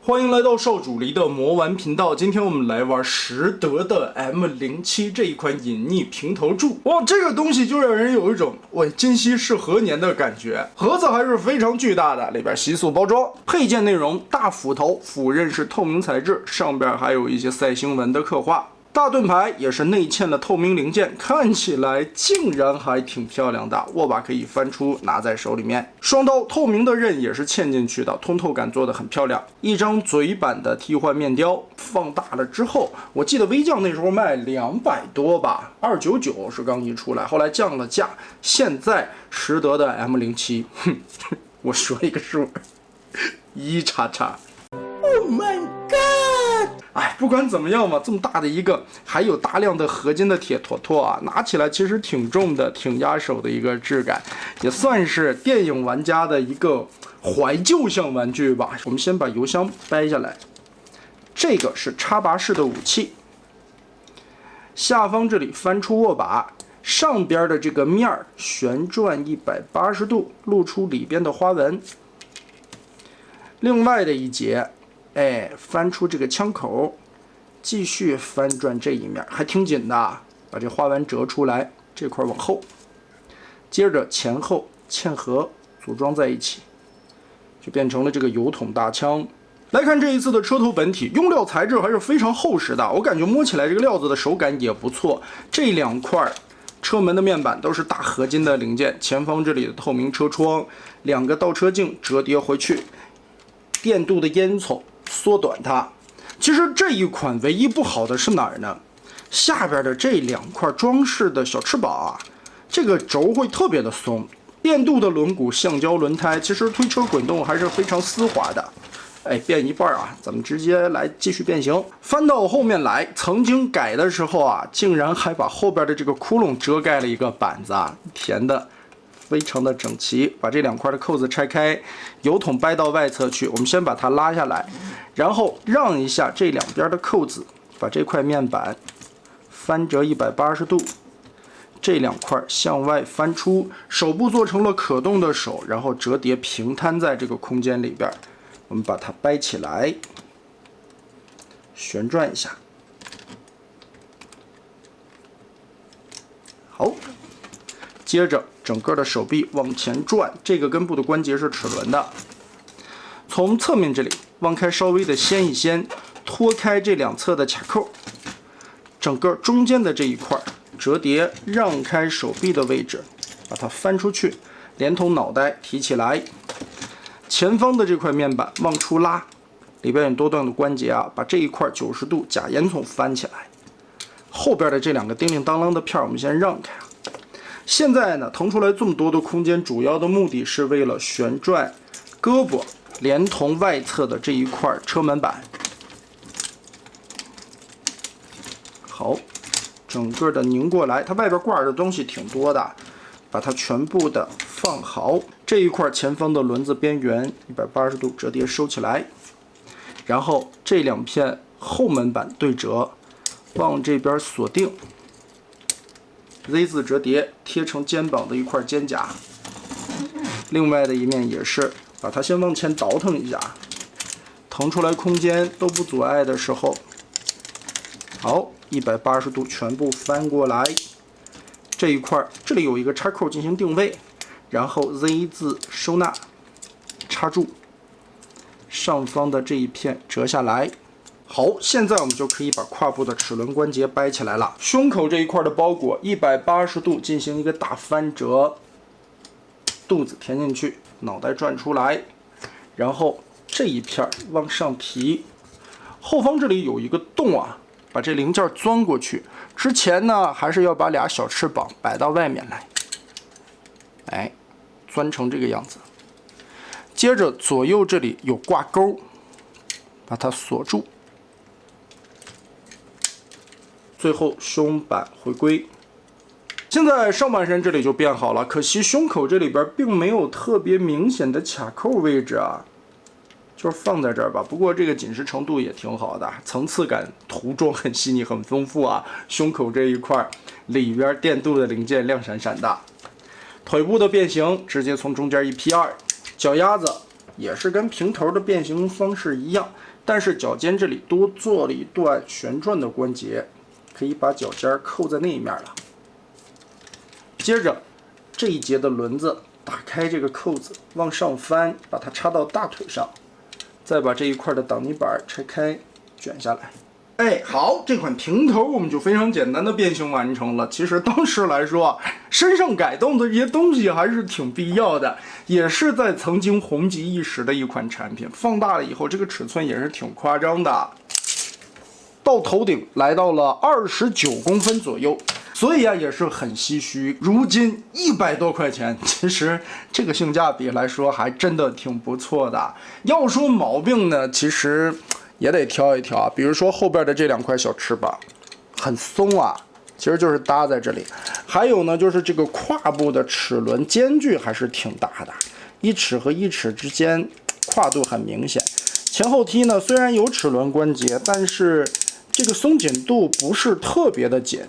欢迎来到少主离的魔玩频道。今天我们来玩实德的 M07这一款隐匿平头柱。哇，这个东西就让人有一种今夕是何年的感觉。盒子还是非常巨大的，里边悉数包装。配件内容：大斧头，斧刃是透明材质，上边还有一些赛星纹的刻画。大盾牌也是内嵌了透明零件，看起来竟然还挺漂亮的。握把可以翻出，拿在手里面。双刀透明的刃也是嵌进去的，通透感做得很漂亮。一张嘴版的替换面雕，放大了之后，我记得微将那时候卖200多吧，299是刚一出来，后来降了价。现在实德的 M07，我说一个数，1XX。Oh my god！ 哎，不管怎么样嘛，这么大的一个，还有大量的合金的铁坨坨啊，拿起来其实挺重的，挺压手的一个质感，也算是电影玩家的一个怀旧向玩具吧。我们先把油箱掰下来，这个是插拔式的武器，下方这里翻出握把，上边的这个面儿旋转180度，露出里边的花纹。另外的一节。翻出这个枪口，继续翻转这一面，还挺紧的，把这花纹折出来，这块往后，接着前后嵌合组装在一起，就变成了这个油桶大枪。来看这一次的车头本体，用料材质还是非常厚实的，我感觉摸起来这个料子的手感也不错。这2块车门的面板都是大合金的零件，前方这里的透明车窗，2个倒车镜折叠回去，电镀的烟囱。缩短它，其实这一款唯一不好的是哪儿呢？下边的这2块装饰的小翅膀啊，这个轴会特别的松。电镀的轮毂、橡胶轮胎，其实推车滚动还是非常丝滑的。变一半啊，咱们直接来继续变形。翻到后面来，曾经改的时候啊，竟然还把后边的这个窟窿遮盖了一个板子啊，填的。非常的整齐，把这2块的扣子拆开，油桶掰到外侧去。我们先把它拉下来，然后让一下这2边的扣子，把这块面板翻折180度，这2块向外翻出，手部做成了可动的手，然后折叠平摊在这个空间里边。我们把它掰起来，旋转一下，好。接着整个的手臂往前转，这个根部的关节是齿轮的。从侧面这里往开稍微的掀一掀，脱开这2侧的卡扣，整个中间的这一块折叠，让开手臂的位置，把它翻出去，连同脑袋提起来。前方的这块面板往出拉，里边有多段的关节啊，把这一块90度假烟囱翻起来。后边的这2个叮叮当啷的片我们先让开。现在呢，腾出来这么多的空间，主要的目的是为了旋转胳膊，连同外侧的这一块车门板。好，整个的拧过来，它外边挂着的东西挺多的，把它全部的放好。这一块前方的轮子边缘180度折叠收起来，然后这2片后门板对折，往这边锁定。Z 字折叠贴成肩膀的一块肩甲，另外的一面也是把它先往前倒腾一下，腾出来空间都不阻碍的时候，好，180度全部翻过来，这一块这里有一个插扣进行定位，然后 Z 字收纳插住，上方的这一片折下来。好，现在我们就可以把胯部的齿轮关节掰起来了。胸口这一块的包裹180度进行一个大翻折，肚子填进去，脑袋转出来，然后这一片往上提。后方这里有一个洞啊，把这零件钻过去。之前呢，还是要把2小翅膀摆到外面来，钻成这个样子。接着左右这里有挂钩，把它锁住。最后胸板回归，现在上半身这里就变好了，可惜胸口这里边并没有特别明显的卡扣位置啊，就是放在这儿吧。不过这个紧实程度也挺好的，层次感涂装很细腻很丰富啊。胸口这一块里边电镀的零件亮闪闪的，腿部的变形直接从中间一劈二，脚丫子也是跟平头的变形方式一样，但是脚尖这里多做了一段旋转的关节，可以把脚尖扣在那一面了。接着这一节的轮子打开这个扣子，往上翻，把它插到大腿上，再把这一块的挡泥板拆开，卷下来。哎，好，这款平头我们就非常简单的变形完成了。其实当时来说啊，身上改动的这些东西还是挺必要的，也是在曾经红极一时的一款产品。放大了以后，这个尺寸也是挺夸张的，到头顶来到了29公分左右。所以啊，也是很唏嘘。如今100多块钱，其实这个性价比来说还真的挺不错的。要说毛病呢，其实也得挑一挑啊。比如说后边的这2块小翅膀很松啊，其实就是搭在这里。还有呢，就是这个胯部的齿轮间距还是挺大的，1齿和1齿之间跨度很明显。前后踢呢，虽然有齿轮关节，但是这个松紧度不是特别的紧。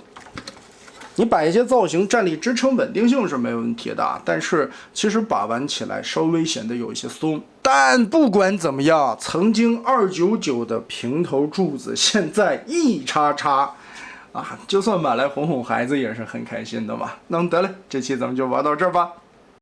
你摆一些造型，站立支撑稳定性是没问题的，但是其实把玩起来稍微显得有一些松。但不管怎么样，曾经299的平头柱子，现在1叉叉啊，就算买来哄哄孩子也是很开心的嘛。那得嘞，这期咱们就玩到这儿吧。